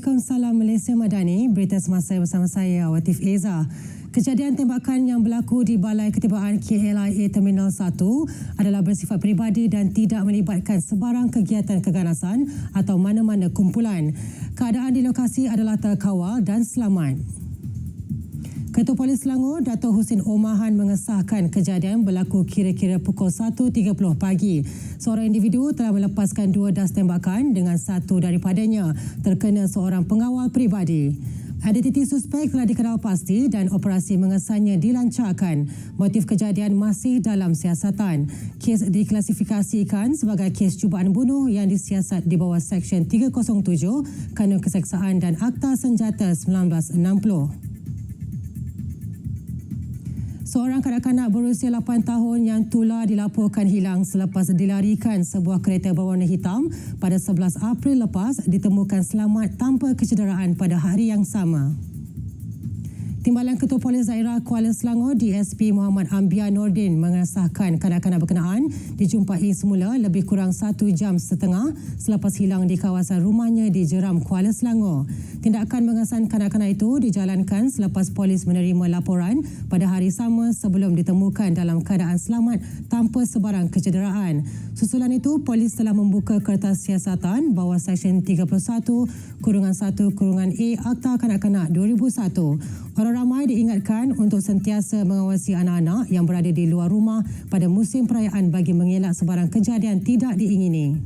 Assalamualaikum, salam Malaysia Madani. Berita semasa bersama saya, Watif Eza. Kejadian tembakan yang berlaku di Balai Ketibaan KLIA Terminal 1 adalah bersifat peribadi dan tidak melibatkan sebarang kegiatan keganasan atau mana-mana kumpulan. Keadaan di lokasi adalah terkawal dan selamat. Ketua Polis Selangor, Dato' Husin Omahan mengesahkan kejadian berlaku kira-kira pukul 1.30 pagi. Seorang individu telah melepaskan 2 das tembakan dengan satu daripadanya terkena seorang pengawal peribadi. Identiti suspek telah dikenal pasti dan operasi mengesannya dilancarkan. Motif kejadian masih dalam siasatan. Kes diklasifikasikan sebagai kes cubaan bunuh yang disiasat di bawah Seksyen 307 Kanun Keseksaan dan Akta Senjata 1960. Seorang kanak-kanak berusia 8 tahun yang tular dilaporkan hilang selepas dilarikan sebuah kereta berwarna hitam pada 11 April lepas ditemukan selamat tanpa kecederaan pada hari yang sama. Timbalan Ketua Polis Daerah Kuala Selangor DSP Muhammad Ambia Nordin mengesahkan kanak-kanak berkenaan dijumpai semula lebih kurang 1 jam setengah selepas hilang di kawasan rumahnya di Jeram, Kuala Selangor. Tindakan mengesan kanak-kanak itu dijalankan selepas polis menerima laporan pada hari sama sebelum ditemukan dalam keadaan selamat tanpa sebarang kecederaan. Susulan itu, polis telah membuka kertas siasatan bawah Seksyen 31-1-A Akta Kanak-Kanak 2001. Orang ramai diingatkan untuk sentiasa mengawasi anak-anak yang berada di luar rumah pada musim perayaan bagi mengelak sebarang kejadian tidak diingini.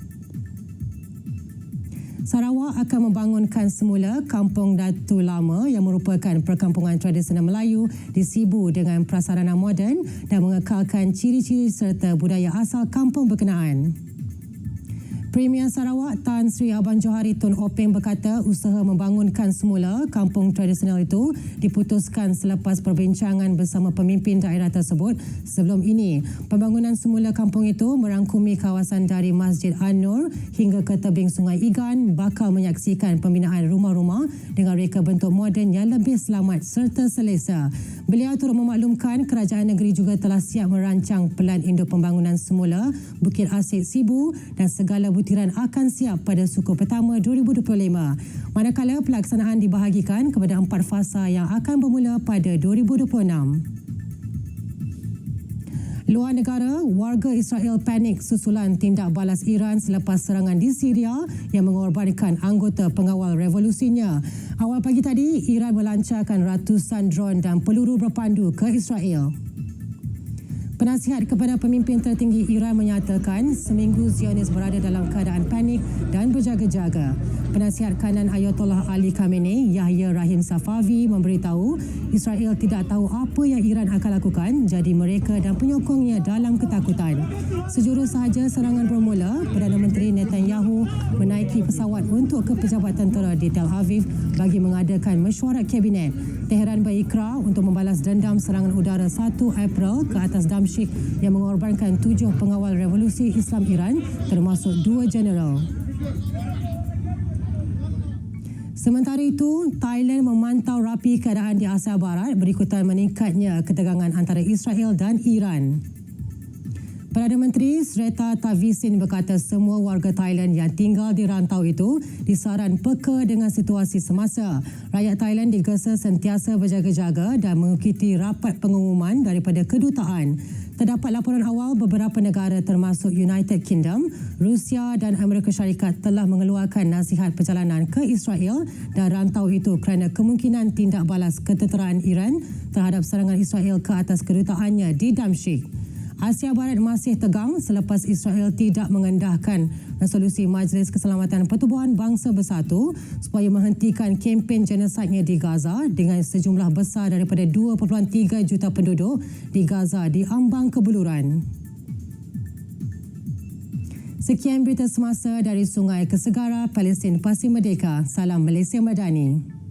Sarawak akan membangunkan semula Kampung Datu Lama yang merupakan perkampungan tradisional Melayu di Sibu dengan prasarana moden dan mengekalkan ciri-ciri serta budaya asal kampung berkenaan. Premier Sarawak Tan Sri Abang Johari Tun Openg berkata usaha membangunkan semula kampung tradisional itu diputuskan selepas perbincangan bersama pemimpin daerah tersebut. Sebelum ini, pembangunan semula kampung itu merangkumi kawasan dari Masjid An-Nur hingga ke tebing Sungai Igan bakal menyaksikan pembinaan rumah-rumah dengan reka bentuk moden yang lebih selamat serta selesa. Beliau turut memaklumkan kerajaan negeri juga telah siap merancang pelan induk pembangunan semula Bukit Asid Sibu dan segala butiran akan siap pada suku pertama 2025. Manakala pelaksanaan dibahagikan kepada 4 fasa yang akan bermula pada 2026. Luar negara, warga Israel panik susulan tindak balas Iran selepas serangan di Syria yang mengorbankan anggota pengawal revolusinya. Awal pagi tadi, Iran melancarkan ratusan drone dan peluru berpandu ke Israel. Penasihat kepada pemimpin tertinggi Iran menyatakan seminggu Zionis berada dalam keadaan panik dan berjaga-jaga. Penasihat kanan Ayatollah Ali Khamenei, Yahya Rahim Safavi memberitahu Israel tidak tahu apa yang Iran akan lakukan, jadi mereka dan penyokongnya dalam ketakutan. Sejurus sahaja serangan bermula, Perdana Menteri Netanyahu menaiki pesawat untuk ke pejabat tentera di Tel Aviv bagi mengadakan mesyuarat kabinet. Tehran berikrar untuk membalas dendam serangan udara 1 April ke atas Damsyik yang mengorbankan 7 pengawal revolusi Islam Iran termasuk 2 jeneral. Sementara itu, Thailand memantau rapi keadaan di Asia Barat berikutan meningkatnya ketegangan antara Israel dan Iran. Perdana Menteri Srettha Thavisin berkata semua warga Thailand yang tinggal di rantau itu disaran peka dengan situasi semasa. Rakyat Thailand digesa sentiasa berjaga-jaga dan mengikuti rapat pengumuman daripada kedutaan. Terdapat laporan awal beberapa negara termasuk United Kingdom, Rusia dan Amerika Syarikat telah mengeluarkan nasihat perjalanan ke Israel dan rantau itu kerana kemungkinan tindak balas ketenteraan Iran terhadap serangan Israel ke atas kedutaannya di Damsyik. Asia Barat masih tegang selepas Israel tidak mengendahkan resolusi Majlis Keselamatan Pertubuhan Bangsa Bersatu supaya menghentikan kempen genosidnya di Gaza dengan sejumlah besar daripada 2.3 juta penduduk di Gaza di ambang kebuluran. Sekian berita semasa dari Sungai ke Segara, Palestin pasti merdeka. Salam Malaysia Madani.